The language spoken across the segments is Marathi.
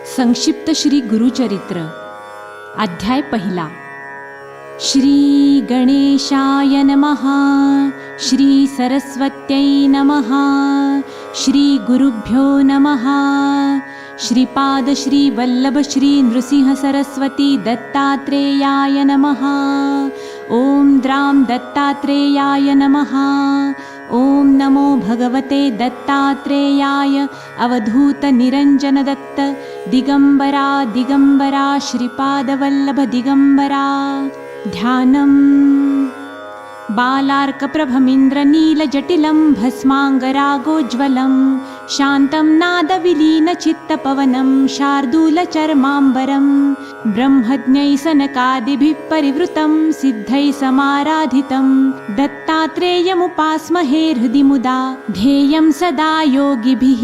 संक्षिप्त श्री गुरुचरित्र अध्याय पहिला। श्री गणेशाय नमः। श्री सरस्वत्यै नमः। श्री गुरुभ्यो नमः। श्रीपाद श्री वल्लभ श्री नृसिंह सरस्वती दत्तात्रेयाय नमः। ओम द्राम दत्तात्रेयाय नमः। ओम नमो भगवते दत्तात्रेयाय। अवधूत निरंजन दत्त दिगंबरा दिगंबरा श्रीपाद वल्लभ दिगंबरा। ध्यानम् बालार्कप्रभमिन्द्रनीलजटिलं भस्माङ्गरागोज्ज्वलं शान्तं नादविलीनचित्तपवनं शार्दूलचर्माम्बरं ब्रह्मज्ञैः सनकादिभिः परिवृतं सिद्धैः समाराधितं दत्तात्रेयमुपास्महे हृदि मुदा ध्येयं सदा योगिभिः।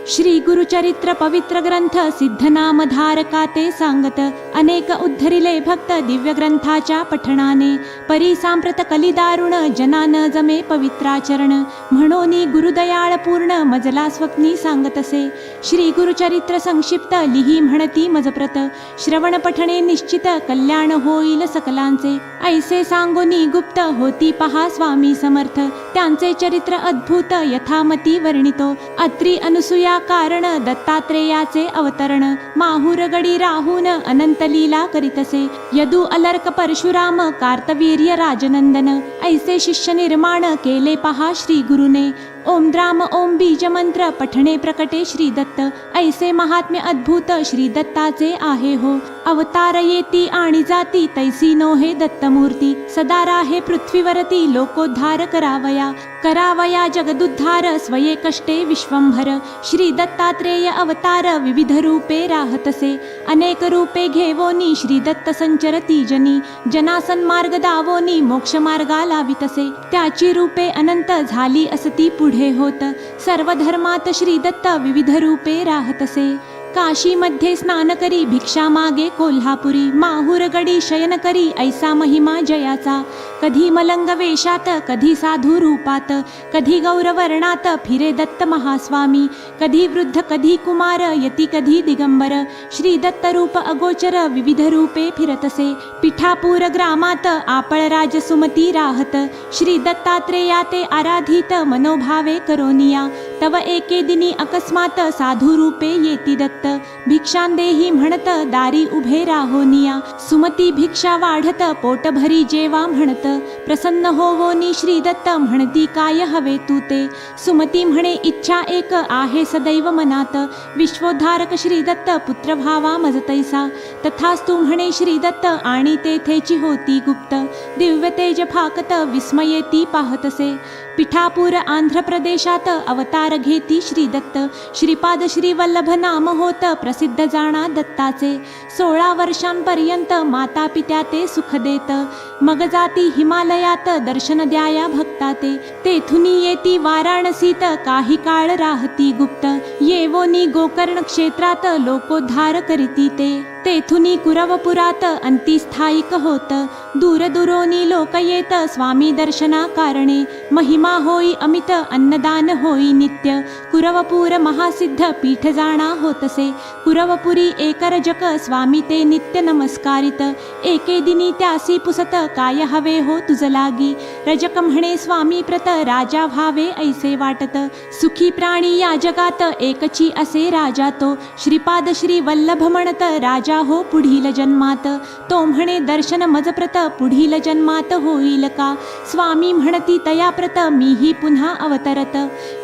श्री गुरुचरित्र पवित्र ग्रंथ सिद्धनामधारका ते सांगत अनेक उद्धरिले भक्त दिव्य ग्रंथाच्या पठणाने परी सांप्रत कलिदारुण जनान जमे पवित्राचरण म्हणोनी गुरुदयाळ पूर्ण मजला स्वप्नी सांगतसे। श्री गुरुचरित्र संक्षिप्त लिही म्हणती मजप्रत श्रवण पठणे निश्चित कल्याण होईल सकलांचे ऐसे सांगोनी गुप्त होती पहा स्वामी समर्थ त्यांचे चरित्र अद्भुत यथामती वर्णितो। अत्री अनुसूया कारण दत्तात्रेयाचे अवतरण माहुरगडी राहून अनंत लीला करीतसे यदु अलर्क परशुराम कार्तवीर्य राजनंदन ऐसे शिष्य निर्माण केले पहा श्री गुरुने। ओम द्राम ओम बीज मंत्र पठणे प्रकटे श्री दत्त ऐसे महात्म्य अद्भुत श्री दत्ताचे आहे हो। अवतार येती आणि जाती तैसी नो हे दत्तमूर्ती सदा राहे पृथ्वीवरती लोकोद्धार करावया जगदुद्धार स्वये कष्टे विश्वंभर। श्री दत्तात्रेय अवतार विविध रूपे राहतसे अनेक रूपे घेवोनी श्री दत्त संचरती जनी जनासन मार्ग दावोनी मोक्ष मार्गा लावितसे त्याची रूपे अनंत झाली असती पुढे होत सर्व धर्मात श्री दत्त विविध रूपे राहतसे। काशी मध्ये स्नान करी भिक्षा मागे कोल्हापुरी माहुरगडी शयन करी ऐसा महिमा जयाचा कधी मलंग वेशात कधी साधू रूपात कधी गौरवर्णात फिरे दत्त महास्वामी कधी वृद्ध कधी कुमार यती कधी दिगंबर श्री दत्त रूप अगोचर विविध रूपे फिरतसे। पिठापूर ग्रामात आपळराज सुमती राहत श्री दत्तात्रेयाते आराधित मनोभावे करोनिया तव एके दिनी अकस्मात साधू रूपे येती दत्त भिक्षांदेही म्हणत दारी उभे राहोनिया सुमती भिक्षा वाढत पोट भरी जेवा म्हणत प्रसन्न होवोनी श्री दत्त म्हणती काय हवे तू ते सुमती म्हणे इच्छा एक आहे सदैव मनात विश्वोद्धारक श्री दत्त पुत्र भावा मजतैसा तथास्तु म्हणे श्री दत्त आणि तेथेची होती गुप्त दिव्य तेज फाकत विस्मयेती पाहतसे। पिठापूर आंध्र प्रदेशात अवतार घेती श्री दत्त श्रीपाद श्री वल्लभ नाम होत प्रसिद्ध जाणा दत्ताचे 16 वर्षांपर्यंत माता पित्या ते सुख देत मग जाती हिमालयात दर्शन द्याया भक्ताते तेथुनी येती वाराणसीत काही काळ राहती गुप्त येवोनी गोकर्ण क्षेत्रात लोकोद्धार करीती ते तेथुनी कुरवपुरात अंतिस्थायिक होत दूर दुरोनी लोक येत स्वामी दर्शना कारणे महिमा होई अमित अन्नदान होई नित्य कुरवपूर महासिद्ध पीठ जाणा होतसे कुरवपुरी एकरजक स्वामी ते नित्य नमस्कारित एके दिनी त्यासी पुसत काय हवे हो तुझ लागी रजक म्हणे स्वामी प्रत राजा व्हावे ऐसे वाटत सुखी प्राणी या जगात एकची असे राजा तो श्रीपाद श्री वल्लभ म्हणत राजा हो पुढील जन्मात तो म्हणे दर्शन मजप्रत पुढील जन्मात होईल का स्वामी म्हणती तया प्रत मीही पुन्हा अवतरत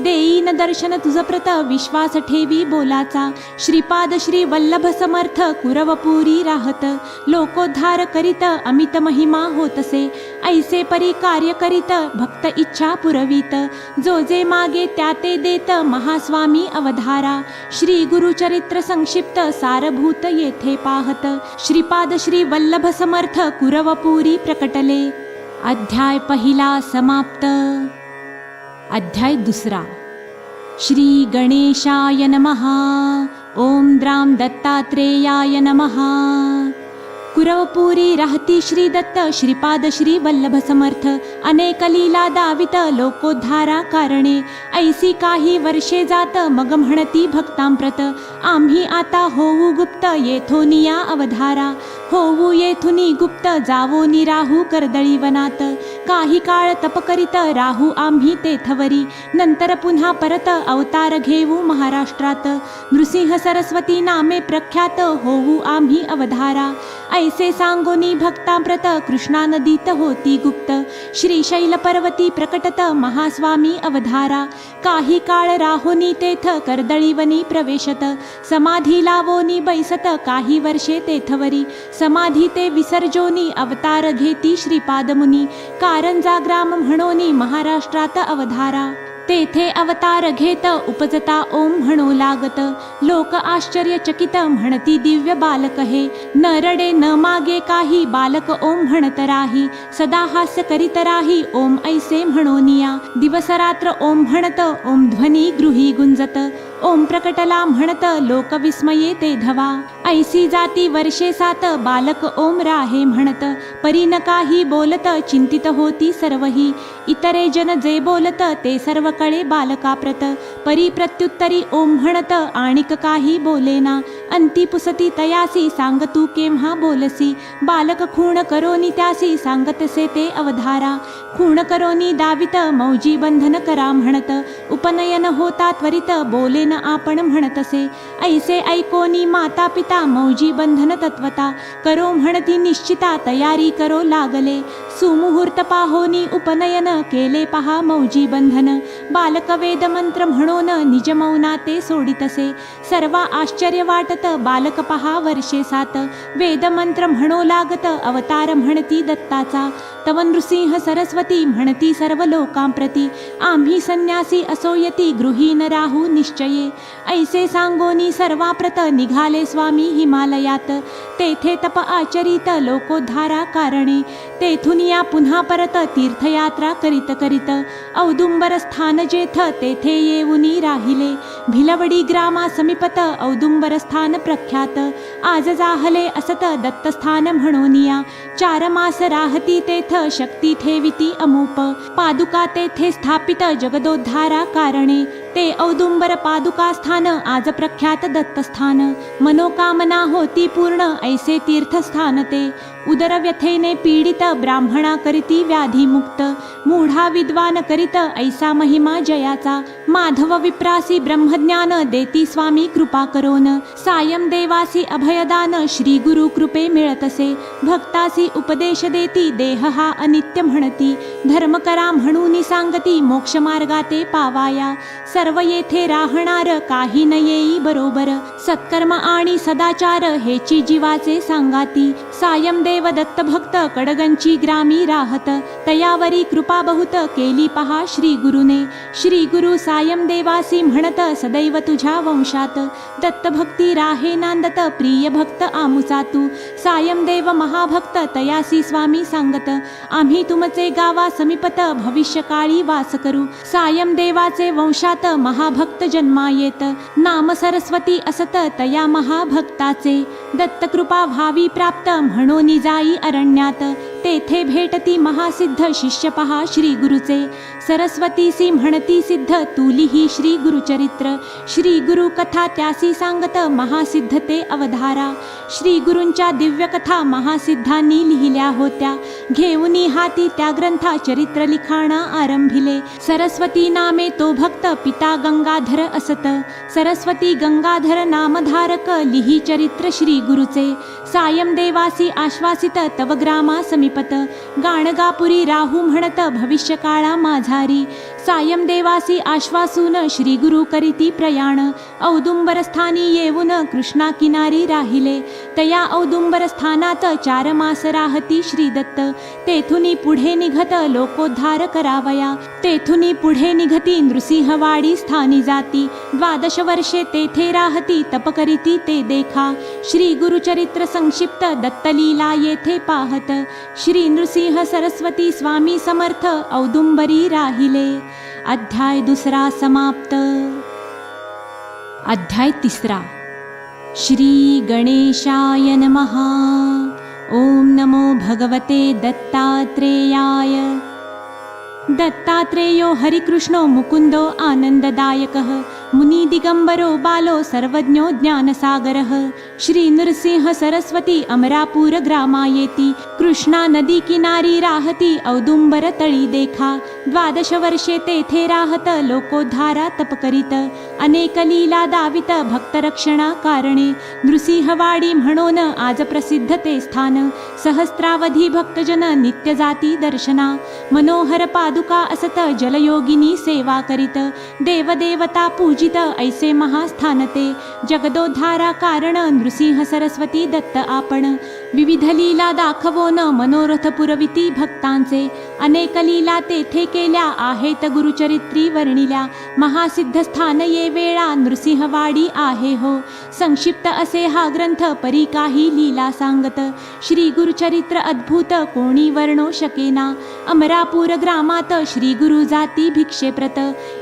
देईन दर्शन तुझ प्रत विश्वास ठेवी बोलाचा श्रीपाद श्री वल्लभ समर्थ कुरवपुरी राहत लोकोद्धार करीत अमित महिमा होतसे ऐसे परी कार्य करीत भक्त इच्छा पुरवीत जो जे मागे त्या ते देत महास्वामी अवधारा। श्री गुरुचरित्र संक्षिप्त सारभूत येथे पाहत श्रीपाद श्री वल्लभ समर्थ कुरवपुरी प्रकटले। अध्याय पहिला समाप्त। अध्याय दुसरा। श्री गणेशाय नमः। ओम द्राम दत्तात्रेयाय नमः। कुरवपुरी राहती श्री दत्त श्रीपाद श्री वल्लभ समर्थ अनेक लीला दावित लोकोद्धारा कारणे ऐसी काही वर्षे जात मग म्हणती भक्तांप्रत आम्ही आता होऊ गुप्त येथोनिया अवधारा होऊ येथुनी गुप्त जावोनी राहू कर्दळी वनात काही काळ तप करीत राहू आम्ही तेथवरी नंतर पुन्हा परत अवतार घेऊ महाराष्ट्रात नृसिंह सरस्वती नामे प्रख्यात होऊ आम्ही अवधारा ऐसे सांगोनी भक्तांप्रत कृष्णा नदीत होती गुप्त श्रीशैल पर्वती प्रकटत महास्वामी अवधारा काही काळ राहोनी तेथ कर्दळीवनी प्रवेशत समाधी लावोनी बैसत काही वर्षे तेथवरी समाधी ते विसर्जोनी अवतार घेती श्रीपादमुनी कारंजा ग्राम म्हणोनी महाराष्ट्रात अवधारा तेथे अवतार घेत उपजता ओम म्हणू लागत लोक आश्चर्यचकित म्हणती दिव्य बालक हे न रडे न मागे काही बालक ओम म्हणत राही सदा हास्य करीत राही ओम ऐसे म्हणोनिया दिवस रात्र ओम म्हणत ओम ध्वनी गृही गुंजत ओम प्रकटला म्हणत लोक विस्मये ते धवा ऐसी जाती वर्षे सात बालक ओम राहे म्हणत परी न काही बोलत चिंतित होती सर्वही इतरे जन जे बोलत ते सर्व कळे बालकाप्रत परी प्रत्युत्तरी ओम म्हणत आणिक काही बोलेना अंती पुसती तयासी सांग तू केव्हा बोलसी बालक खूण करोनी त्यासी सांगतसे ते अवधारा खूण करोनी दावित मौजी बंधन करा म्हणत उपनयन होता त्वरित बोलेन आपण म्हणतसे ऐसे ऐकोनी माता पिता मौजी बंधन तत्वता करो म्हणती निश्चिता तयारी करो लागले सुमुहूर्त पाहोनी उपनयन केले पहा मौजी बंधन बालक वेद मंत्र म्हणून निज मौना ते सोडितसे सर्वा आश्चर्य वाटत बालक पहा वर्षे सात वेद मंत्र म्हणो लागत अवतार म्हणती दत्ताचा तव नृसिंह सरस्वती म्हणती सर्व लोकांप्रती आम्ही संन्यासी असोयती गृही न राहू निश्चये ऐसे सांगोनी सर्वाप्रत निघाले स्वामी हिमालयात तेथे तप आचरित लोकोद्धारा कारणे तेथून या पुन्हा परत तीर्थयात्रा करीत करीत औदुंबर स्थान जेथ तेथे येऊनी राहिले भिलवडी ग्रामा समीपत औदुंबर स्थान प्रख्यात आज जाहले असत दत्तस्थान म्हणोनिया 4 मास राहती तेथ शक्ती ठेविती अमूप पादुका तेथे स्थापित जगदोद्धारा कारणे ते औदुंबर पादुका स्थान आज प्रख्यात दत्तस्थान मनोकामना होती पूर्ण ऐसे तीर्थस्थान ते उदर व्यथेने पीडित ब्राह्मणा करीती व्याधिमुक्त मूढा विद्वान करीत ऐसा महिमा जयाचा माधव विप्रासी ब्रह्मज्ञान देती स्वामी कृपा करोन सायं देवासी अभयदान श्री गुरु कृपे मिळतसे भक्तासी उपदेश देती देह हा अनित्य म्हणती धर्म करा म्हणून सांगती मोक्ष मार्गाते पावाया सर्व येथे राहणार काही न येई बरोबर सत्कर्म आणि सदाचार हेची जीवाचे सांगाती सायं देव दत्त भक्त कडगंची ग्रामी राहत तयावरी कृपा बहुत केली पहा श्री गुरुने श्री गुरु सायं देवासी म्हणत सदैव तुझ्या वंशात दत्त भक्ती राहे नांदत प्रिय भक्त आमुचा तू सायं देव महाभक्त तयासी स्वामी सांगत आम्ही तुमचे गावा समीपत भविष्य काळी वास करू सायं देवाचे वंशात महाभक्त जन्मा येत नाम सरस्वती असत तया महाभक्ताचे दत्तकृपा व्हावी प्राप्त म्हणून जाई अरण्यात तेथे भेटती महासिद्ध शिष्य पहा श्री गुरुचे सरस्वतीसी म्हणती सिद्ध तुलिही श्री गुरुचरित्र श्री गुरु कथा त्यासी सांगत महासिद्ध ते अवधारा श्री गुरूंच्या दिव्य कथा महासिद्धांनी लिहिल्या होत्या घेऊनी हाती त्या ग्रंथा चरित्र लिखाणा आरंभिले सरस्वती नामे तो भक्त पिता गंगाधर असत सरस्वती गंगाधर नामधारक लिही चरित्र श्री गुरुचे सायं देवासी आश्वासित तव ग्रामा समीपत गाणगापुरी राहू म्हणत भविष्य काळा माझारी सायं देवासी आश्वासून श्री गुरु करीती प्रयाण औदुंबर स्थानी येऊन कृष्णा किनारी राहिले तया औदुंबर स्थानात 4 मास राहती श्री दत्त तेथुनी पुढे निघत लोकोद्धार करावया तेथुनी पुढे निघती नृसिंहवाडी स्थानी जाती 12 वर्षे तेथे राहती तप करीती ते देखा श्री गुरुचरित्र संक्षिप्त दत्तलीला येथे पाहत श्री नृसिंह सरस्वती स्वामी समर्थ औदुंबरी राहिले। अध्याय 2 समाप्त। अध्याय 3 श्री गणेशाय नमः। ओम नमो भगवते दत्तात्रेयाय। दत्तात्रेयो हरिकृष्णो मुकुन्दो आनन्ददायकः, मुनि दिगम्बरो बालो सर्वज्ञो ज्ञानसागरः। श्री नृसिंह सरस्वती अमरापुर ग्रामायेति, कृष्णा नदी किनारी राहती औदुंबर तळी देखा। 12 वर्षे तेथे राहत लोकोद्धारा तप करीत, अनेक लीला दावित भक्तरक्षणा कारणे। नृसिंहवाडी म्हणून आज प्रसिद्ध ते स्थान, सहस्रावधी भक्तजन नित्य जाती दर्शना। मनोहर पादुका असत जलयोगिनी सेवा करीत, देवदेवता पूजित ऐसे महास्थान ते। जगदोद्धारा कारण नृसिंह सरस्वती दत्त आपण, विविध लीला दाखवोन मनोरथ पुरविती भक्तांचे। अनेक लीला तेथे केल्या आहेत गुरुचरित्री वर्णिल्या, महासिद्ध स्थान ये वेळा नृसिंहवाडी आहे हो। संक्षिप्त असे हा ग्रंथ परी काही लीला सांगत, श्री गुरुचरित्र अद्भुत कोणी वर्णो शकेना। अमरापूर ग्रामात श्री गुरु जाती भिक्षेप्रत,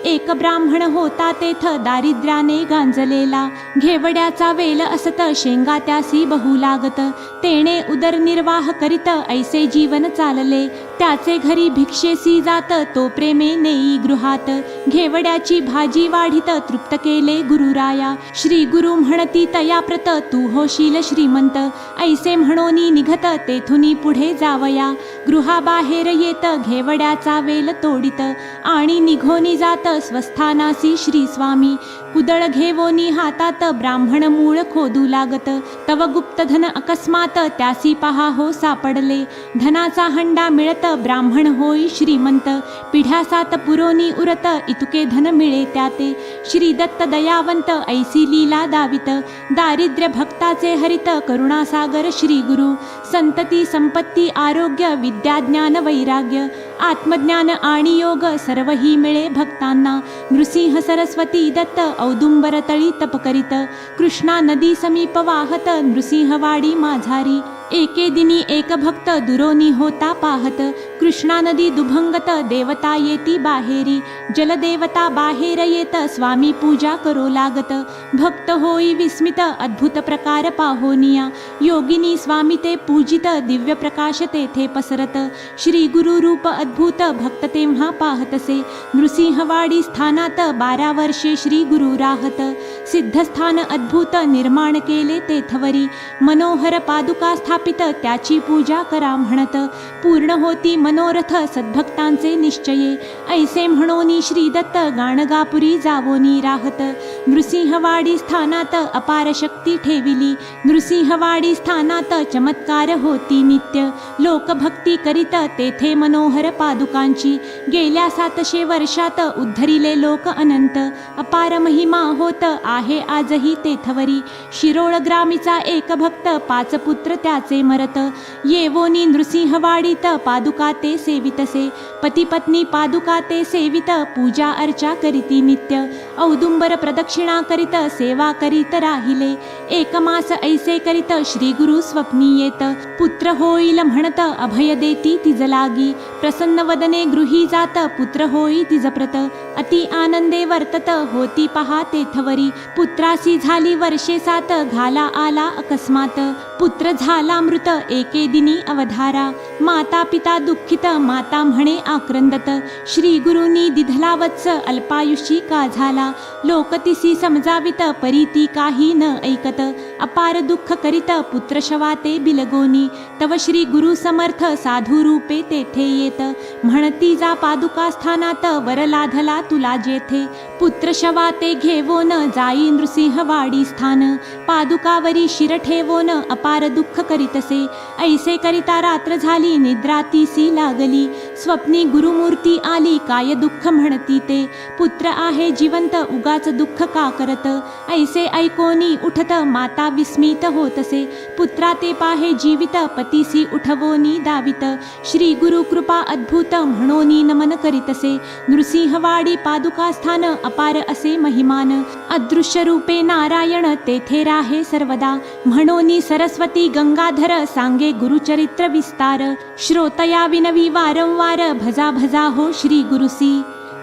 एक ब्राह्मण होता तेथ दारिद्र्याने गांजलेला। घेवड्याचा वेल असत शेंगा त्यासी बहु लागत, तेणे उदरनिर्वाह करीत ऐसे जीवन चालले। त्याचे घरी भिक्षेसी जात तो प्रेमे नेई गृहात, घेवड्याची भाजी वाढीत तृप्त केले गुरुराया। श्री गुरु म्हणती तया प्रत तू होशील श्रीमंत, ऐसे म्हणोनी निघत तेथुनी पुढे जावया। गृहाबाहेर येत घेवड्याचा वेल तोडित, आणि निघोनी जात स्वस्थानासी श्री स्वामी। कुदळ घेवोनी हातात ब्राह्मण मूळ खोदू लागत, तव गुप्तधन अकस्मात त्यासी पहा हो सापडले। धनाचा हंडा मिळत ब्राह्मण होई श्रीमंत, पिढ्या 7 पुरोनी उरत इतुके धन मिळे त्याते। श्री दत्त दयावंत ऐसी लीला दावित, दारिद्र्य भक्ताचे हरित करुणासागर श्री गुरु। संतती संपत्ती आरोग्य विद्या ज्ञान वैराग्य, आत्मज्ञान आणि योग सर्वही मिळे भक्तांना। नृसिंह सरस्वती दत्त औदुंबर तळी तप करीत, कृष्णा नदी समीप वाहत नृसिंहवाडी माझारी। एके दिनी एक भक्त दुरोनी होता पाहत, कृष्णा नदी दुभंगत देवता येती बाहेरी। जलदेवता बाहेर येत स्वामी पूजा करो लागत, भक्त होई विस्मित अद्भुत प्रकार पाहोनिया। योगिनी स्वामी ते पूजित दिव्य प्रकाश तेथे पसरत, श्री गुरु रूप अद्भुत भक्त तेव्हा पाहतसे। नृसिंहवाडी स्थानात 12 वर्षे श्री गुरु राहत, सिद्धस्थान अद्भुत निर्माण केले तेथवरी। मनोहर पादुका स्थापित त्याची पूजा करा म्हणत, पूर्ण होती मनोरथ सद्भक्तांचे निश्चये। ऐसे म्हणोनी श्री दत्त गाणगापुरी जावोनी राहत, नृसिंहवाडी स्थानात अपार शक्ती ठेविली। नृसिंहवाडी स्थानात चमत्कार होती नित्य, लोकभक्ती करीत तेथे मनोहर पादुकांची। गेल्या 700 वर्षात उद्धरिले लोक अनंत, अपार महिमा होत आहे आजही तेथवरी। शिरोळ ग्रामीचा एक भक्त 5 पुत्र त्याचे मरत, येवोनी नृसिंहवाडीत पादुका ते सेवितसे। पती पत्नी पादुका ते सेवित, पूजा अर्चा करीती नित्य। औदुंबर प्रदक्षिणा करीत सेवा करीत राहिले, 1 मास ऐसे करीत श्री गुरु स्वप्नी येत। पुत्र होईल म्हणत अभय देती तिज लागी, प्रसन्न वदने गृही जात पुत्र होई तिजप्रत। अति आनंदे वर्तत होती पहा तेथवरी, पुत्रासी झाली वर्षे 7 घाला आला अकस्मात। पुत्र झाला मृत एके दिनी अवधारा, माता पिता दुःखित माता म्हणे आक्रंदत। श्री गुरुनी दिधला वत्स अल्पायुषी का झाला, लोकतिसी समजावित परीती काही न ऐकत। अपार दुःख करीत पुत्र शवाते बिलगोनी, तव श्री गुरु समर्थ साधू रूपे तेथे येत। म्हणती जा पादुका स्थानात वर लाधला तुला जेथे, पुत्र शवाते घेवोन जाई नृसिंहवाडी स्थान। पादुकावरी शिर ठेवोन अपार दुःख करीतसे, ऐसे करिता रात्र झाली निद्रा तीसी लागली। स्वप्नी गुरुमूर्ती आली काय दुःख म्हणती ते, पुत्र आहे जिवंत उगाच दुःख का करत। ऐसे ऐकोनी उठत माता विस्मित होतसे, पुत्रा ते पाहे जीवित पतीसी उठवोनी दावित। श्री गुरु कृपा अद्भुत म्हणोनी नमन करीतसे, नृसिंहवाडी पादुका स्थान अपार असे महिमान। अदृश्य रूपे नारायण तेथे राहे सर्वदा, म्हणोनी सरस्वती गंगाधर सांगे गुरुचरित्र विस्तार। श्रोतया विनवी वारंवार भजा भजा हो श्री गुरुसी।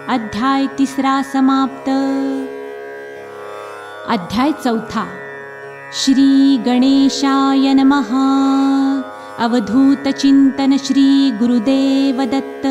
अध्याय 3 समाप्त। अध्याय 4। श्री गणेशाय नमः। अवधूत चिंतन श्री गुरुदेव दत्त।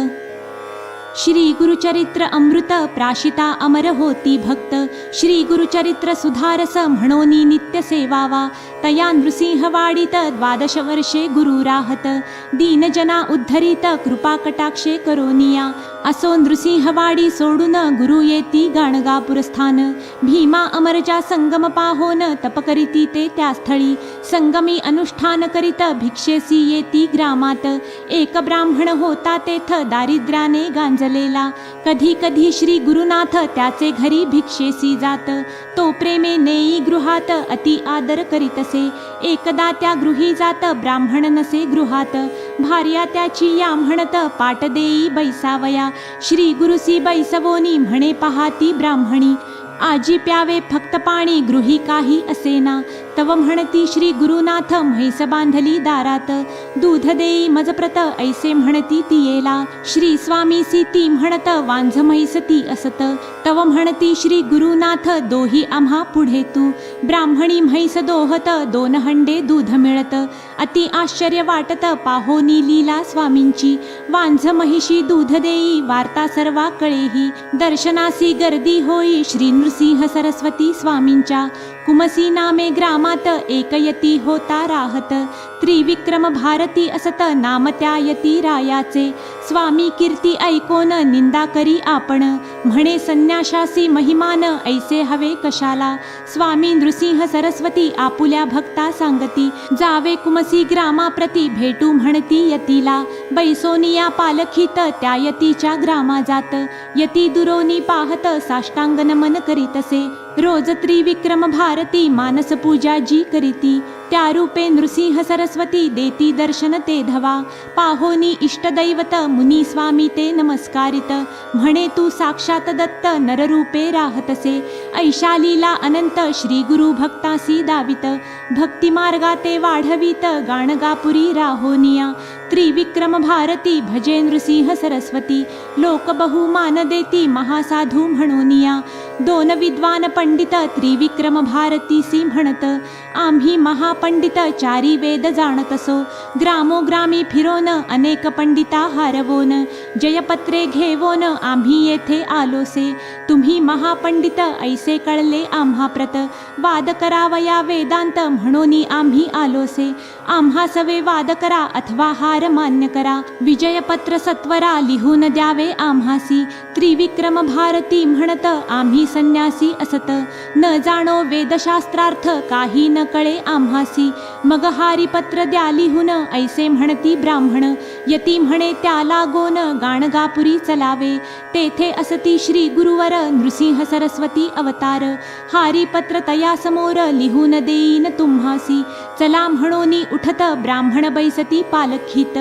श्री गुरुचरित्र अमृत प्राशिता अमर होती भक्त। श्री गुरुचरित्र सुधारस म्हणोनी नित्य सेवावा। तया नृसिंह वाडित 12 वर्षे गुरु राहत। दीनजना उद्धरित कृपा कटाक्षे करोनिया। असो नृसिंहवाडी सोडून गुरु येती गाणगापूर स्थान। भीमा अमरजा संगम पाहोन तप करीती ते त्या स्थळी। संगमी अनुष्ठान करीत भिक्षेसी येती ग्रामात। एक ब्राह्मण होता तेथ दारिद्र्याने गांजलेला। कधी कधी श्री गुरुनाथ त्याचे घरी भिक्षेसी जात। तो प्रेमे नेई गृहात अति आदर करीतसे। एकदा त्या गृही जात ब्राह्मण नसे गृहात। भार्या त्याची या म्हणत पाट देई बैसावया। श्री गुरुसी बैसवोनी म्हणे पाहाती ब्राह्मणी। आजी प्यावे फक्त पाणी गृही काही असेना। तव म्हणती श्री गुरुनाथ म्हैस बांधली दारात। दूध देई मजप्रत ऐसे म्हणती ती येला। श्री स्वामी ती म्हणत वांझ म्हैस ती असत। तव म्हणती श्री गुरुनाथ दोही आम्हा पुढे तू। ब्राह्मणी म्हैस दोहत 2 हंडे दूध मिळत। अति आश्चर्य वाटत पाहोनी लीला स्वामींची। वांझ महिषी दूध देई वार्ता सर्वा कळेही। दर्शनासी गर्दी होई श्री नृसिंह सरस्वती स्वामींच्या। कुमसी नामे ग्रामात एकयती होता राहत। त्रिविक्रम भारती असत नाम त्या यती रायाचे। स्वामी कीर्ती ऐकोन निंदा करी आपण। म्हणे संन्याशासी महिमान ऐसे हवे कशाला। स्वामी नृसिंह सरस्वती आपुल्या भक्ता सांगती। जावे कुमसी ग्रामाप्रती भेटू म्हणती यतीला। बैसोनिया पालखीत त्या यतीच्या ग्रामा जात। यती दुरोनी पाहत साष्टांग नमन करीतसे। रोज त्रिविक्रम भारती मानस पूजा जी करीती। त्या रूपे नृसिंह सरस्वती देती दर्शन ते धवा। पाहोनी इष्टदैवत मुनी स्वामी ते नमस्कारित। म्हणे तू साक्षात दत्त नररूपे राहतसे। ऐशा लीला अनंत श्री गुरु भक्तासी दावित। भक्ती मार्गाते वाढवित गाणगापुरी राहोनिया। त्रिविक्रम भारती भजे नृसिंह सरस्वती। लोक बहुमान देती महासाधू म्हणोनिया। 2 विद्वान पंडित त्रिविक्रम भारतीसी म्हणत। आम्ही महापंडित 4 वेद जाणतसो। ग्रामोग्रामी फिरोन अनेक पंडिता हारवोन। जयपत्रे घेवोन आम्ही येथे आलोसे। तुम्ही महापंडित ऐसे कळले आम्हा प्रत। वाद करावया वेदांत म्हणोनी आम्ही आलोसे। आम्हा सवे वाद करा अथवा हार मान्य करा। विजयपत्र सत्वरा लिहून द्यावे आम्हासी। त्रिविक्रम भारती म्हणत आम्ही संन्यासी असत। न जाणो वेदशास्त्रार्थ काही न कळे आम्हासी। मग हारी पत्र द्या लिहून ऐसे म्हणती ब्राह्मण। यती म्हणे त्या लागोन गाणगापुरी चलावे। तेथे असती श्री गुरुवर नृसिंह सरस्वती अवतार। हारी पत्र तया समोर लिहून देईन तुम्हासी। चला म्हणोनी उठत ब्राह्मण बैसती पालखीत।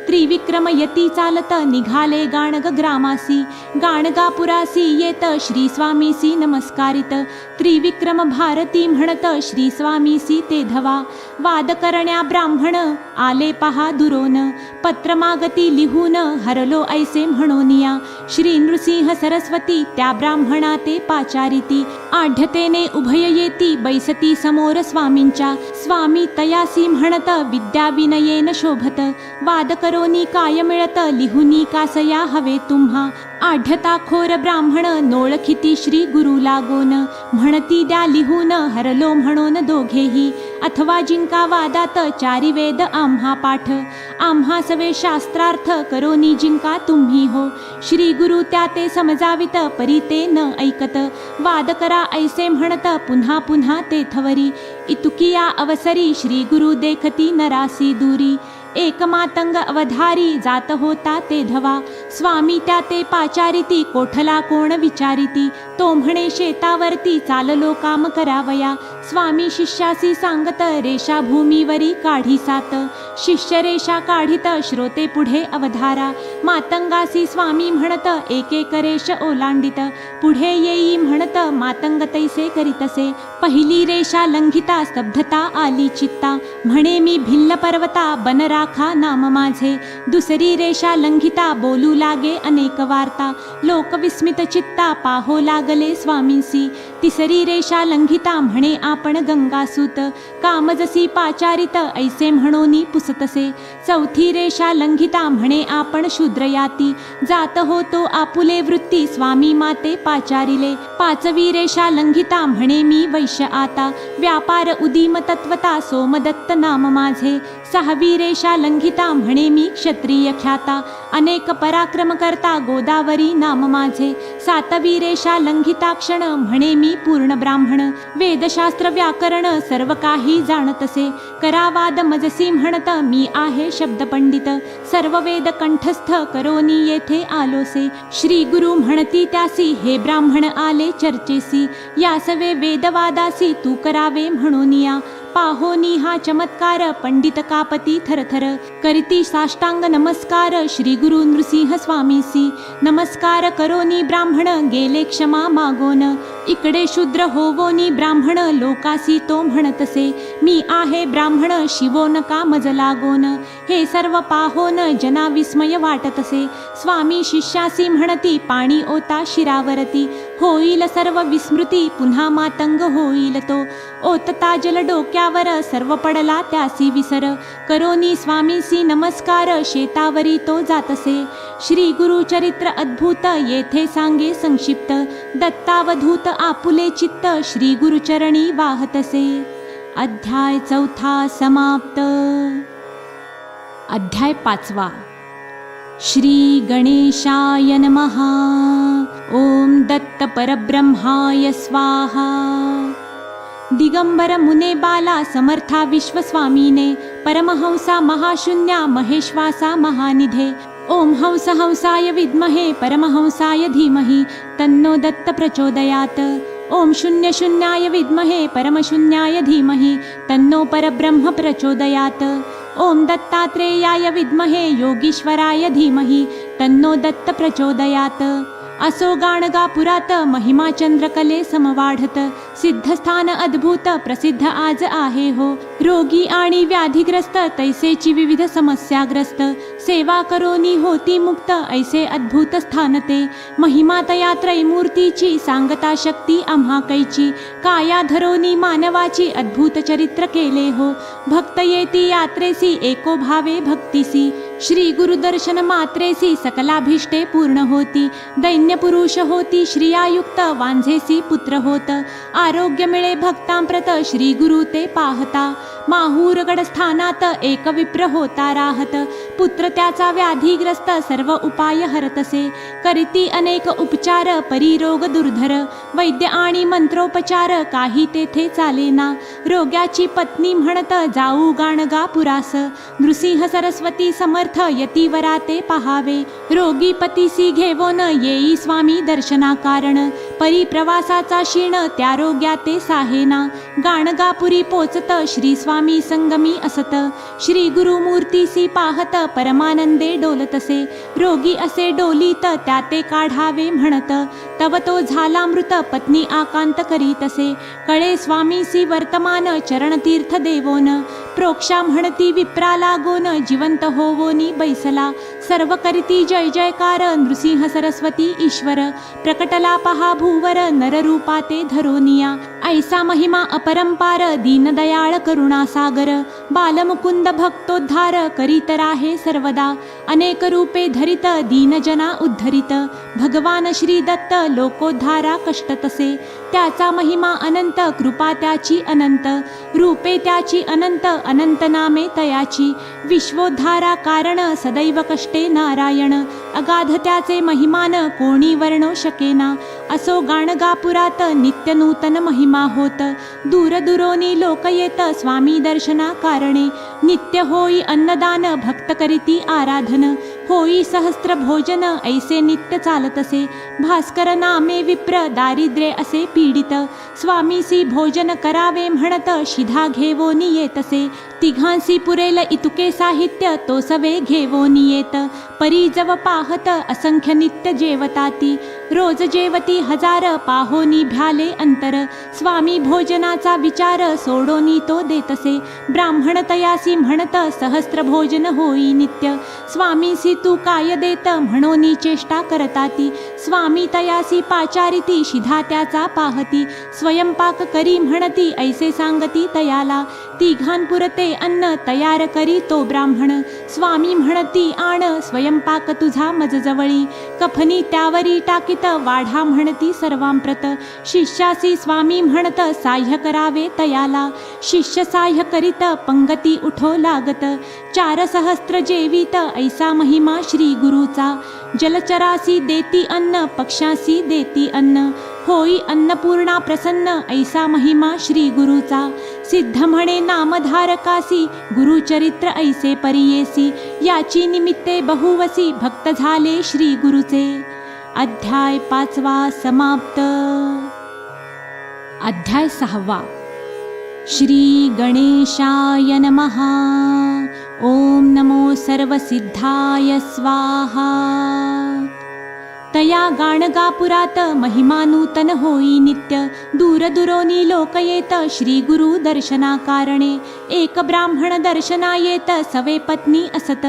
त्रिविक्रम यती चालत निघाले गाणग ग्रामासी। गाणगापुरासी येत श्री स्वामीसी नमस्कारित। त्रिविक्रम भारती म्हणत श्री स्वामीसी ते धवा। वाद करण्या ब्राह्मण आले पहा दुरोन। पत्र मागती लिहून हरलो ऐसे म्हणोनिया। श्री नृसिंह सरस्वती त्या ब्राह्मणा ते पाचारिती। आढ्यतेने उभय येती बैसती समोर स्वामींच्या। स्वामी तयासी म्हणत विद्या विनयेन शोभत। वाद करोनी काय मिळत लिहुनी कासया हवे तुम्हा। आढ्यता खोर ब्राह्मण नोळखिती श्री गुरु लागोन। म्हणती द्या लिहून हरलो म्हणून दोघेही। अथवा जिंका वादात 4 वेद आम्हा पाठ। आम्हा सवे शास्त्रार्थ करोनी जिंका तुम्ही हो। श्री गुरु त्या ते समजावित परी ते न ऐकत। वाद करा ऐसे म्हणत पुन्हा पुन्हा तेथवरी। इतुकिया अवसरी श्री गुरु देखती नरासी दूरी। एक मातंग अवधारी जात होता ते धवा। स्वामी त्या ते पाचारिती कोठला कोण विचारिती। तो म्हणे शेतावरती चाललो काम करावया। स्वामी शिष्यासी सांगत रेषा भूमीवरी काढी सात। शिष्य रेषा काढित श्रोते पुढे अवधारा। मातंगासी स्वामी म्हणत एक एक रेष ओलांडित। पुढे येई म्हणत मातंग तैसे करीतसे। पहिली रेषा लंघिता स्तब्धता आली चित्ता, म्हणे मी भिल्ल पर्वता बन राखा नाम माझे. दुसरी रेषा लंघिता बोलू लागे अनेक वार्ता, लोक विस्मित चित्ता पाहो लागले स्वामींसी. तिसरी रेषा लंघिता म्हणे आपण गंगासूत, काम जसी पाचारित ऐसे म्हणोनी पुसतसे. चौथी रेषा लंघिता म्हणे आपण शूद्रयाती, जात होतो आपुले वृत्ती स्वामी माते पाचारिले. पाचवी रेषा लंघिता म्हणे मी वैश्य आता, व्यापार उदीम तत्वता सोमदत्त नाम माझे. सहावी रेषा लंघिता म्हणे मी क्षत्रिय ख्याता, अनेक पराक्रम करता गोदावरी नाम माझे. सातवी रेषा लंघिता क्षण म्हणे मी पूर्ण ब्राह्मण, वेदशास्त्र व्याकरण सर्व काही जाणतसे. करावाद मजसी म्हणत मी आहे शब्द पंडित, सर्व वेद कंठस्थ करोनी येथे आलोसे. श्री गुरु म्हणती त्यासी हे ब्राह्मण आले चर्चेसी, यासवे वेदवादासी तू करावे म्हणून या. पाहोनी हा चमत्कार पंडित कापती थरथर, करीती साष्टांग नमस्कार श्री गुरु नृसिंह स्वामीसी. नमस्कार करोनी ब्राह्मण गेले क्षमा मागोन, इकडे शूद्र होवोनी ब्राह्मण लोकासी तो म्हणतसे. मी आहे ब्राह्मण शिवो नका मज लागोन, हे सर्व पाहोन जना विस्मय वाटतसे. स्वामी शिष्यासी म्हणती पाणी ओता शिरावरती, होईल सर्व विस्मृती पुन्हा मातंग होईल तो. ओतता जल डोक्यावर सर्व पडला त्यासी विसर, करोनी स्वामीसी नमस्कार शेतावरी तो जातसे. श्री गुरु चरित्र अद्भुत येथे सांगे संक्षिप्त, दत्तावधूत आपुले चित्त श्री गुरुचरणी वाहतसे. अध्याय 4 समाप्त. अध्याय 5. श्री गणेशाय नमः. ओम दत्त परब्रह्माय स्वाहा. दिगंबर मुने बाला समर्था विश्वस्वामीने, परमहंसा महाशून्या महेश्वासा महानिधे. ओम हंस हंसाय विद्महे परमहंसाय धीमहि, तन्नो दत्त प्रचोदयात्. ओम शून्य शून्याय विद्महे परमशून्याय धीमहि, तन्नो परब्रह्म प्रचोदयात्. ओम दत्तात्रेयाय विद्महे योगीश्वराय धीमहि, तन्नो दत्त प्रचोदयात्. असो गाणगापुरात महिमा चंद्रकले समवाढत, सिद्धस्थान अद्भुत प्रसिद्ध आज आहे हो. रोगी आणि व्याधिग्रस्त तैसेची विविध समस्याग्रस्त, सेवा करोनी होती मुक्त ऐसे अद्भुत स्थान ते. महिमा तया त्रैमूर्तीची सांगता शक्ती आम्हा कैची, काया धरोनी मानवाची अद्भुत चरित्र केले हो. भक्त येती यात्रेसी एको भावे भक्तीसी, श्री गुरुदर्शन मात्रेसी सकलाभिष्टे पूर्ण होती. दैन्य पुरुष होती श्रियायुक्त वांझेसी पुत्र होत, आरोग्य मिळे भक्तांप्रत श्री गुरु ते पाहता. माहूरगड स्थानात एक विप्र होता राहत, पुत्र त्याचा व्याधीग्रस्त सर्व उपाय हरतसे. करीती अनेक उपचार परिरोग दुर्धर, वैद्य आणि मंत्रोपचार काही तेथे चालेना. रोग्याची पत्नी म्हणत जाऊ गाणगापुरास, नृसिंह सरस्वती समर्थ यतीवरा ते पहावे. रोगी पतीसी घेवोन येई स्वामी दर्शना कारण, परिप्रवासाचा क्षीण त्या रोग्या ते साहेना. गाणगापुरी पोचत श्री स्वामी संगमी असत, श्री गुरुमूर्तीसी पाहत परमानंदे डोलतसे. रोगी असे डोलीत त्या ते काढावे म्हणत, तव तो झाला मृत पत्नी आकांत करीतसे. कळे स्वामीसी वर्तमान चरणतीर्थ देवोन, प्रोक्षा म्हणती विप्रा लागोन जिवंत होवोनी बैसला. सर्व करीती जय जयकार नृसिंह सरस्वती ईश्वर, प्रकटला पहा भूवर नररूपा ते धरोनिया. ऐसा महिमा अपरंपार दीनदयाळ करुणासागर, बालमुकुंद भक्तोद्धार करीत राहे सर्वदा. अनेक रूपे धरित दीनजना उद्धरित, भगवान श्री दत्त लोकोद्धारा कष्टतसे. त्याचा महिमा अनंत कृपा त्याची अनंत, रूपे त्याची अनंत अनंत नामे तयाची. विश्वोद्धारा कारण सदैव कष्टे नारायण, अगाध त्याचे महिमान कोणी वर्णो शकेना. असो गाणगापुरात नित्य नूतन महिमा होत, दूर दुरोनी लोक येत स्वामी दर्शना कारणे. नित्य होई अन्नदान भक्त करीती आराधन, होई सहस्त्र भोजन ऐसे नित्य चालतसे. भास्कर नामे विप्र दारिद्र्य असे पीडित, स्वामीसी भोजन करावे म्हणत शिधा घेवोनी येतसे. तिघांसी पुरेल इतुके साहित्य तो सवे घेवोनी येत, परी जव पाहत असंख्य नित्य जेवताती. रोज जेवती हजार पाहोनी भ्याले अंतर. स्वामी भोजनाचा विचार सोडोनी तो देतसे. ब्राह्मण तयासी म्हणत सहस्त्र भोजन होई नित्य. स्वामीसी तू काय देत म्हणोनी चेष्टा करताती. स्वामी तयासी पाचारिती शिधा त्याचा पाहती. स्वयंपाक करी म्हणती ऐसे सांगती तयाला. तिघांपुरते अन्न तयार करी तो ब्राह्मण. स्वामी म्हणती आण स्वयंपाक तुझा मजजवळी. कफनी त्यावरी टाकीत वाढा म्हणती सर्वांप्रत. शिष्यासी स्वामी म्हणत साह्य करावे तयाला. शिष्य साह्य करीत पंगती उठो लागत. 4 सहस्त्र जेवीत ऐसा महिमा श्री गुरुचा. जलचरासी देती अन्न पक्ष्यासी देती अन्न. होई अन्नपूर्णा प्रसन्न ऐसा महिमा श्री गुरुचा. सिद्ध म्हणे नामधारकासी गुरुचरित्र ऐसे परियेसी. याची निमित्ते बहुवसी भक्त झाले श्री गुरुचे. अध्याय 5 समाप्त. अध्याय 6. श्री गणेशाय नमः. ओम नमो सर्वसिद्धाय स्वाहा. तया गाणगापुरात महिमानूतन होई नित्य. दूरदुरोनी लोक येत श्री गुरु दर्शना कारणे. एक ब्राह्मण दर्शना येत सवे पत्नी असत.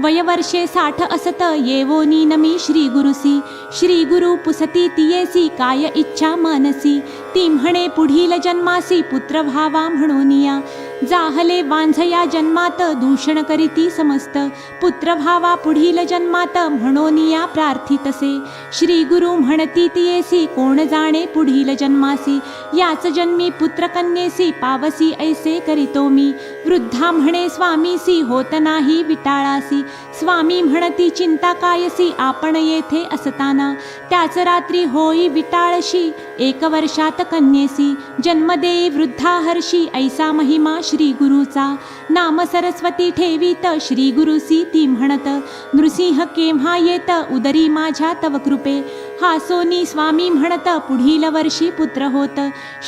वयवर्षे 60 असत येवोनी नमी श्री गुरुसी. श्री गुरु पुसती तियेसी काय इच्छा मानसी. ती म्हणे पुढील जन्मासी पुत्र व्हावा म्हणूनिया. जाहले वांझया जन्मात दूषण करीती समस्त. पुत्र व्हावा पुढील जन्मात म्हणूनिया प्रार्थितसे. श्री गुरु म्हणती तियेसी कोण जाणे पुढील जन्मासी. याच जन्मी पुत्र कन्येसी पावसी ऐसे करीतो मी. वृद्धा म्हणे स्वामीसी होत नाही विटाळासी. स्वामी म्हणती चिंता कायसी आपण येथे असताना. त्याच रात्री होई विटाळशी 1 वर्षात कन्येसी. जन्म देई वृद्धा हर्षी ऐसा महिमा श्री गुरुचा. नाम सरस्वती ठेवीत श्री गुरुसी ती म्हणत. नृसिंह केव्हा येत उदरी माझ्या तव कृपे. हासोनी स्वामी म्हणत पुढील वर्षी पुत्र होत.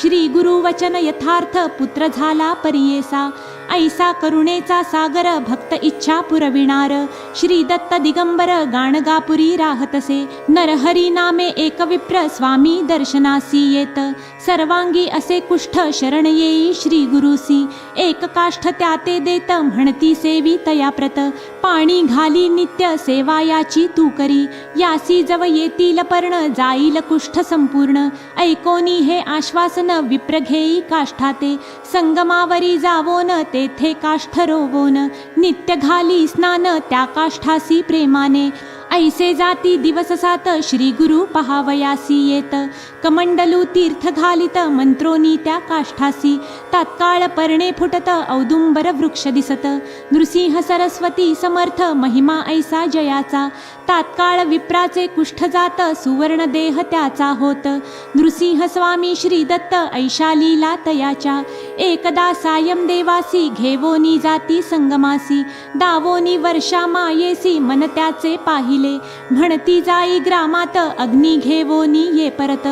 श्री गुरु वचन यथार्थ पुत्र झाला परियेसा. ऐसा करुणेचा सागर भक्त इच्छा पुरविणार. श्री दत्त दिगंबर गाणगापुरी राहतसे. नरहरी नामे एक विप्र स्वामी दर्शनासी येत. सर्वांगी असे कुष्ठ शरण येई श्री गुरुसी. एक काष्ठ त्याते देत म्हणती सेवी तयाप्रत. पाणी घाली नित्य सेवा याची तू करी. यासी जव येतील पर्ण जाईल कुष्ठ संपूर्ण. ऐकोनी हे आश्वासन विप्र घेई काष्ठाते. संगमावरी जावोन तेथे काष्ठ रोवोन. नित्य घाली स्नान त्या काष्ठासी प्रेमाने. ऐसे जाती दिवस 7 श्री गुरु पहावयासी येत. कमंडलू तीर्थ घालित मंत्रोनी त्या काष्ठासी. तात्काळ पर्णे फुटत औदुंबर वृक्ष दिसत. नृसिंह सरस्वती समर्थ महिमा ऐसा जयाचा. तात्काळ विप्राचे कुष्ठ जात सुवर्ण देह त्याचा होत. नृसिंह स्वामी श्री दत्त ऐशा लीला तयाच्या. एकदा सायम देवासी घेवोनी जाती संगमासी. दावोनी वर्षा मायेसी मन त्याचे पाहिले. म्हणती जाई ग्रामात अग्नी घेवोनी ये परत.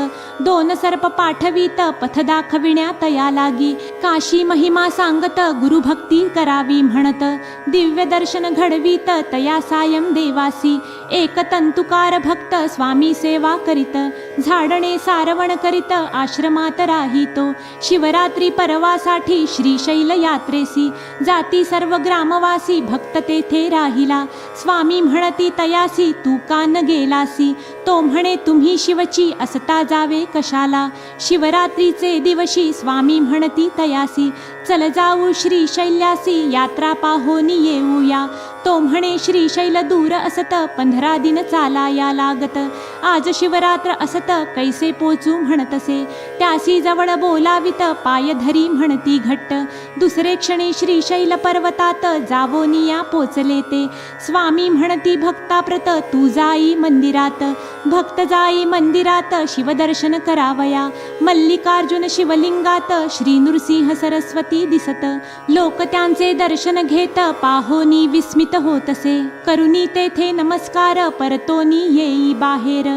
2 सर्प पाठवीत पथ दाखविण्या तया लागी. काशी महिमा सांगत गुरुभक्ती करावी म्हणत. दिव्य दर्शन घडवीत तया सायम देवासी. एक तंतुकार भक्त स्वामी सेवा करीत. झाडणे सारवण करीत आश्रमात राहितो. शिवरात्री परवासाठी श्रीशैल यात्रेसी. जाती सर्व ग्रामवासी भक्त तेथे राहिला. स्वामी म्हणती तयासी तू का न गेलासी. तो म्हणे तुम्ही शिवची असता जावे कशाला. शिवरात्रीचे दिवशी स्वामी म्हणती तयासी. चल जाऊ श्रीशैल्यासी यात्रा पाहोनी येऊया. तो म्हणे श्रीशैल दूर असत 15 दिन चालाया लागत. आज शिवरात्र असत कैसे पोचू म्हणतसे. त्यासी जवळ बोलावित पाय धरी म्हणती घट्ट. दुसरे क्षणी श्रीशैल पर्वतात जावोनिया पोचले ते. स्वामी म्हणती भक्ताप्रत तू जाई मंदिरात. भक्त जाई मंदिरात शिवदर्शन करावया. मल्लिकार्जुन शिवलिंगात श्री नृसिंह सरस्वती दिसत. लोक त्यांचे दर्शन घेत पाहोनी विस्मित होतसे. करुनी तेथे नमस्कार परतोनी येई बाहेर.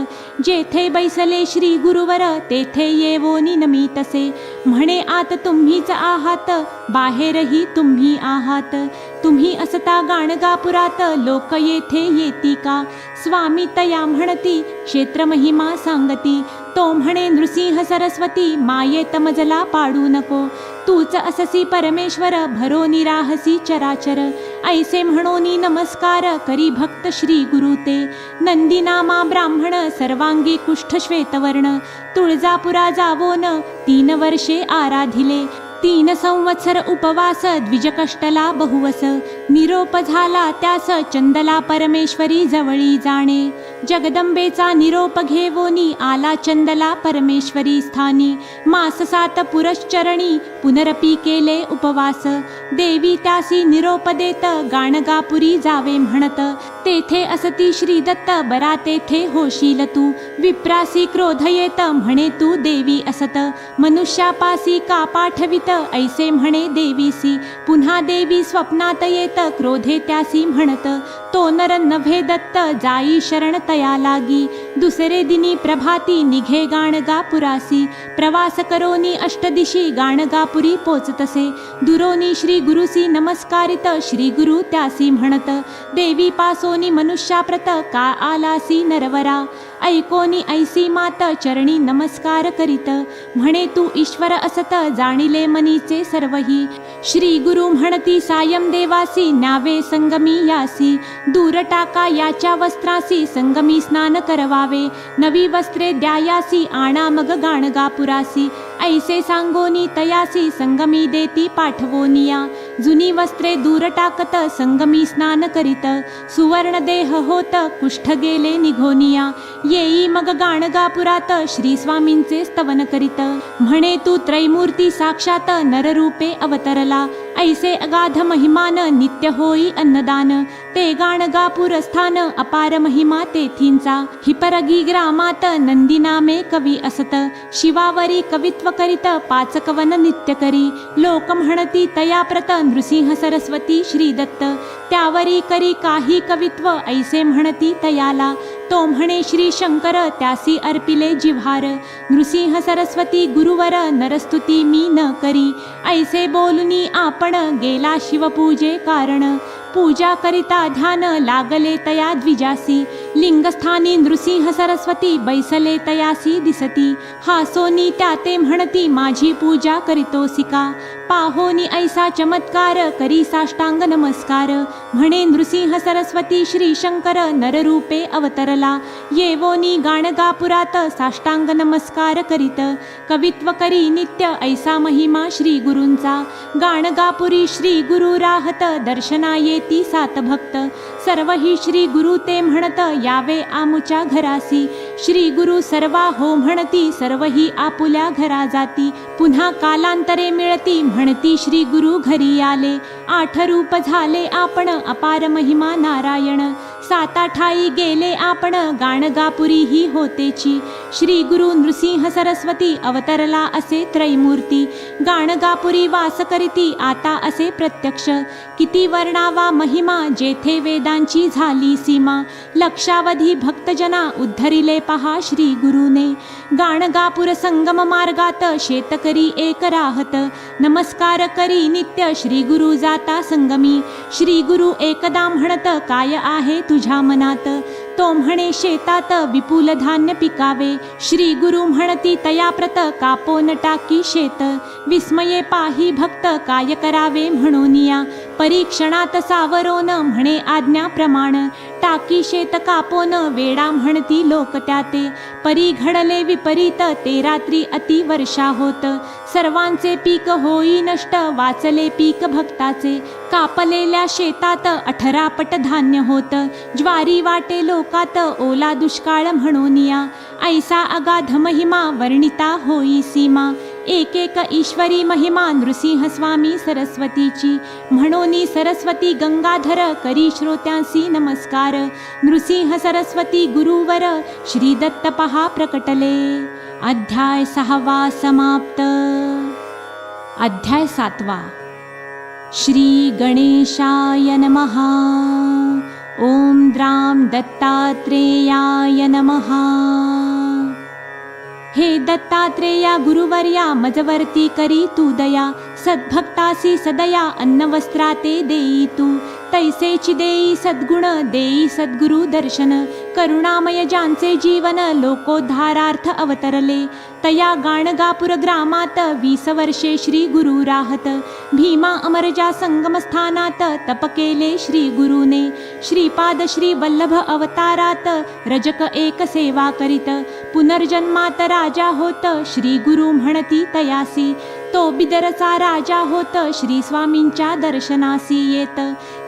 जेथे बैसले श्री गुरुवर तेथे येवोनी नमितसे. म्हणे आत तुम्हीच आहात बाहेरही तुम्ही आहात. तुम्ही असता गाणगापुरात लोक येथे येती का? स्वामी तया म्हणती क्षेत्र महिमा सांगती, तो म्हणे नृसिंह सरस्वती मायेत मजला पाडू नको. तूच अससी परमेश्वर भरोनी राहसी चराचर. ऐसे म्हणोनी नमस्कार करी भक्त श्री गुरु ते. नंदीनामा ब्राह्मण सर्वांगी कुष्ठ श्वेतवर्ण. तुळजापुरा जावोन 3 वर्षे आराधिले. 3 संवत्सर उपवास द्विज कष्टला बहुवस. निरोप झाला त्यास चंदला परमेश्वरी जवळी जाणे. जगदंबेचा निरोप घेवोनी आला चंदला परमेश्वरी स्थानी. मास 7 पुरश्चरणी पुनरपी केले उपवास. देवी त्यासी निरोप देत गाणगापुरी जावे म्हणत. तेथे असती श्री दत्त बरा तेथे होशील तू. विप्रासी क्रोध येत म्हणे तू देवी असत. मनुष्यापासी का पाठवित ऐसे म्हणे देवीसी. पुन्हा देवी स्वप्नात येत क्रोधे त्यासी म्हणत. तो नर नभे दत्त जाई शरण तया लागी. दुसरे दिनी प्रभाती निघे गाणगापुरासी. प्रवास करोनी अष्टदिशी गाणगापुरी पोचतसे. दुरोनी श्री गुरुसी नमस्कारित श्री गुरु त्यासी म्हणत. देवी पासोनी मनुष्याप्रत का आलासी नरवरा. ऐकोनी ऐसी मात चरणी नमस्कार करीत. म्हणे तू ईश्वर असत जाणिले मनीचे सर्वही. श्री गुरु म्हणती सायम देवासी न्यावे संगमी यासी. दूर टाका याच्या वस्त्रासी संगमी स्नान करवावे. नवी वस्त्रे द्यायासी आणा मग गाणगापुरासी. ऐसे सांगोनी तयासी संगमी देती पाठवोनिया. जुनी वस्त्रे दूर टाकत संगमी स्नान करीत. सुवर्ण देह होत कुष्ठ गेले निघोनिया. येई मग गाणगापुरात श्री स्वामींचे स्तवन करीत. म्हणे तू त्रैमूर्ती साक्षात नररूपे अवतरला. ऐसे अगाध महिमान नित्य होई अन्नदान. ते गाणगापूर स्थान अपार महिमा तेथींचा. हिपरगी ग्रामात नंदी नामे कवी असत. शिवावरी कवित्व करीत 5 कवन नित्य करी. लोक म्हणती तया प्रत नृसिंह सरस्वती श्री दत्त. त्यावरी करी काही कवित्व ऐसे म्हणती तयाला. तो म्हणे श्री शंकर त्यासी अर्पिले जिव्हार. नृसिंह सरस्वती गुरुवर नरस्तुती मी न करी. ऐसे बोलुनी आपण गेला शिवपूजे कारण. पूजा करिता ध्यान लागले तया द्विजासी. लिंगस्थानी नृसिंह सरस्वती बैसले तयासी दिसती. हासोनी त्या ते म्हणती माझी पूजा करीतोसी का. पाहोनी ऐसा चमत्कार करी साष्टांग नमस्कार. म्हणे नृसिंह सरस्वती श्री शंकर नररूपे अवतरला. येवोनी गाणगापुरात साष्टांग नमस्कार करीत. कवित्व करी नित्य ऐसा महिमा श्री गुरूंचा. गाणगापुरी श्री गुरु राहत दर्शना येती 7 भक्त. सर्व ही श्री गुरु ते म्हणत यावे आमुच्या घरासी. श्री गुरु सर्वा हो म्हणती सर्व ही आपुल्या घरा जाती. पुन्हा कालांतरे मिळती म्हणती श्री गुरु घरी आले. 8 रूप झाले आपण अपार महिमा नारायण. 7 ठाई गेले आपण गाणगापुरी ही होतेची. श्री गुरु नृसिंह सरस्वती अवतरला असे त्रैमूर्ती. गाणगापुरी वास करीती आता असे प्रत्यक्ष. किती वर्णावा महिमा जेथे वेदांची झाली सीमा. लक्षावधी भक्तजना उद्धरिले पहा श्री गुरुने. गाणगापूर संगम मार्गात शेतकरी एक राहत. नमस्कार करी नित्य श्री गुरु जाता संगमी. श्री गुरु एकदा म्हणत काय आहे तुझ्या मनात. तो म्हणे शेतात विपुल धान्य पिकावे. श्री गुरु म्हणती तया प्रत कापोन टाकी शेत. विस्मये पाही भक्त काय करावे म्हणूनिया. परीक्षणात सावरोन म्हणे आज्ञा प्रमाण. टाकी शेत कापोन वेडा म्हणती लोक त्याते. परी घडले विपरीत ते रात्री अति वर्षा होत. सर्वांचे पीक होई नष्ट वाचले पीक भक्ताचे. कापलेल्या शेतात 18 पट धान्य होत. ज्वारी वाटे लोकात ओला दुष्काळ म्हणूनिया. ऐसा अगाध महिमा वर्णिता होई सीमा. एक एक ईश्वरी महिमा नृसिंह स्वामी सरस्वतीची. म्हणोनी सरस्वती गंगाधर करी श्रोत्यांसी नमस्कार. नृसिंह सरस्वती गुरुवर श्री दत्त पहा प्रकटले. अध्याय 6 समाप्त. अध्याय 7. श्री गणेशाय नमः. ओम द्राम दत्तात्रेयाय नमः. हे दत्तात्रेया गुरुवर्या मजवर्ती करी तू दया, सद्भक्तासी सदया अन्नवस्त्रा ते देई तू, तैसेची देई सद्गुण देई सद्गुरु दर्शन, करुणामय ज्यांचे जीवन लोकोद्धारार्थ अवतरले, तया गाणगापूर ग्रामात 20 वर्षे श्री गुरु राहत, भीमा अमरजा संगमस्थानात तप केले श्री गुरुने, श्रीपाद श्री वल्लभ अवतारात रजक एक सेवा करीत, पुनर्जन्मात राजा होत श्री गुरु म्हणती तयासी, तो बिदरचा राजा होत श्री स्वामींच्या दर्शनासी येत,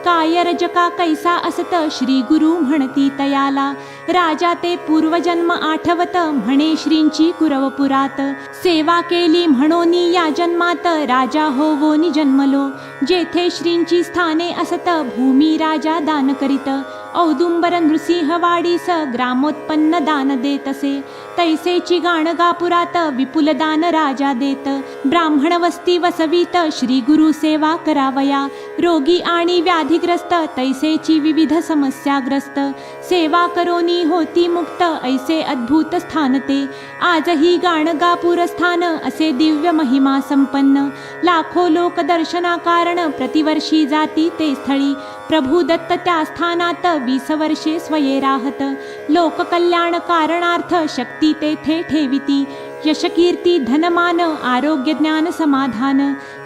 काय रजका कैसा असत श्री गुरु म्हणती तयाला, राजा ते पूर्वजन्म आठवत म्हणे श्रींची कुरवपुरात, सेवा केली म्हणोनी या जन्मात राजा होवोनी जन्मलो, जेथे श्रींची स्थाने असत भूमी राजा दान करीत, औदुंबर नृसिंहवाडीस ग्रामोत्पन्न दान देतसे, तैसेची गाणगापुरात विपुल दान राजा देत, ब्राह्मण वस्ती वसवीत श्री गुरु सेवा करावया, रोगी आणि व्याधिग्रस्त तैसेची विविध समस्याग्रस्त, सेवा करोनी होती मुक्त ऐसे अद्भुत स्थान ते, आजही गाणगापूर स्थान असे दिव्य महिमा संपन्न, लाखो लोक दर्शना कारण प्रतिवर्षी जाती ते स्थळी, प्रभू दत्त त्या स्थानात 20 वर्षे स्वये राहत, लोककल्याण कारणार्थ शक्ती तेथे ठेविती, यश कीर्ती धनमान आरोग्य ज्ञान समाधान,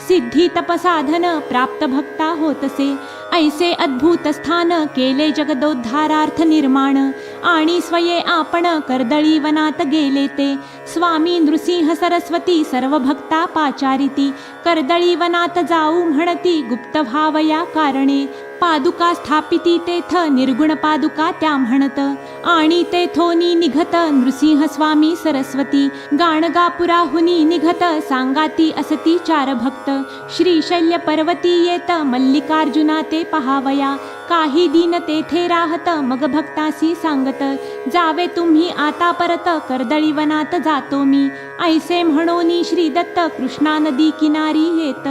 सिद्धी तपसाधन प्राप्त भक्ता होतसे, ऐसे अद्भुत स्थान केले जगदोद्धारार्थ निर्माण, आणि स्वये आपण कर्दळी वनात गेले ते, स्वामी नृसिंह सरस्वती सर्व भक्ता पाचारिती, कर्दळी वनात जाऊ म्हणती गुप्त व्हावया कारणे, पादुका स्थापिती तेथ निर्गुण पादुका त्या म्हणत, आणि तेथोनी निघत नृसिंह स्वामी सरस्वती, गाणगापुराहुनी निघत सांगाती असती 4 भक्त, श्रीशैल्य पर्वती येत मल्लिकार्जुना ते पहावया, काही दिन तेथे राहत मग भक्तासी सांगत, जावे तुम्ही आता परत कर्दळी वनात जातो मी, ऐसे म्हणोनी श्री दत्त कृष्णा नदी किनारी येत,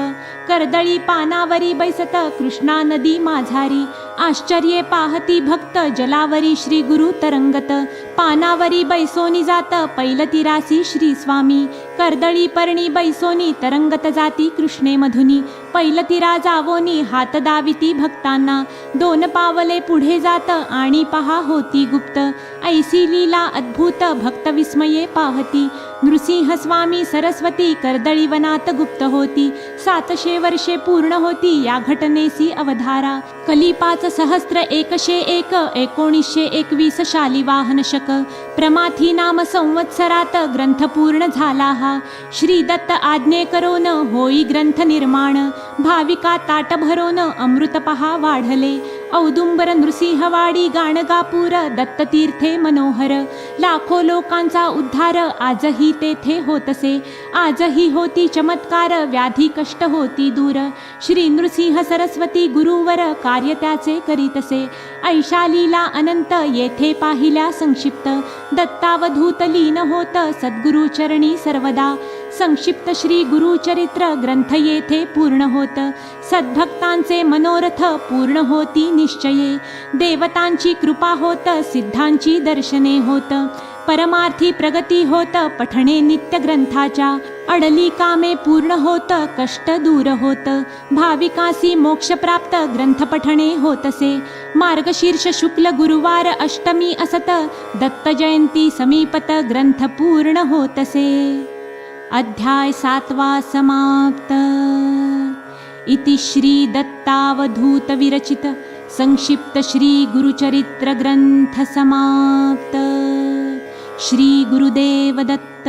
कर्दळी पानावरी बैसत कृष्णा नदी माझारी, आश्चर्ये पाहती भक्त जलावरी श्री गुरु तरंगत, पानावरी बैसोनी जात पैलतीरासी श्री स्वामी, कर्दळी पर्णी बैसोनी तरंगत जाती कृष्णे मधुनी, पैलतीरा जावोनी हात दाविती भक्तांना, 2 पावले पुढे जात आणि पहा होती गुप्त, ऐसी लीला अद्भुत भक्त विस्मये पाहती, नृसिंह स्वामी सरस्वती कर्दळी वनात गुप्त होती, 700 वर्षे पूर्ण होती या घटनेसी अवधारा, कली 5 सहस्त्र 101 1921 शालिवाहन शक, प्रमाथी नाम संवत्सरात ग्रंथ पूर्ण झाला हा, श्री दत्त आज्ञे करोन होई ग्रंथ निर्माण, भाविका ताट भरोन अमृत पहा वाढले, औदुंबर नृसिंहवाडी गाणगापूर दत्ततीर्थे मनोहर, लाखो लोकांचा उद्धार आजही तेथे होतसे, आजही होती चमत्कार व्याधी कष्ट होती दूर, श्री नृसिंह सरस्वती गुरुवर कार्य त्याचे करीतसे, ऐशा लीला अनंत येथे पाहिल्या संक्षिप्त, दत्तावधूत लीन होत सद्गुरु चरणी सर्वदा, संक्षिप्त श्री गुरुचरित्र ग्रंथ येथे पूर्ण होत, सद्भक्तांचे मनोरथ पूर्ण होती निश्चये, देवतांची कृपा होत सिद्धांची दर्शने होत, परमार्थी प्रगती होत पठणे नित्य ग्रंथाच्या, अडली कामे पूर्ण होत कष्ट दूर होत, भाविकासी मोक्ष प्राप्त ग्रंथ पठणे होतसे, मार्गशीर्ष शुक्ल गुरुवार अष्टमी असत, दत्त जयंती समीपत ग्रंथ पूर्ण होतसे. अध्याय 7 समाप्त. इति श्री दत्तावधूत विरचित संक्षिप्त श्री गुरुचरित्र ग्रंथ समाप्त. श्री गुरुदेव दत्त.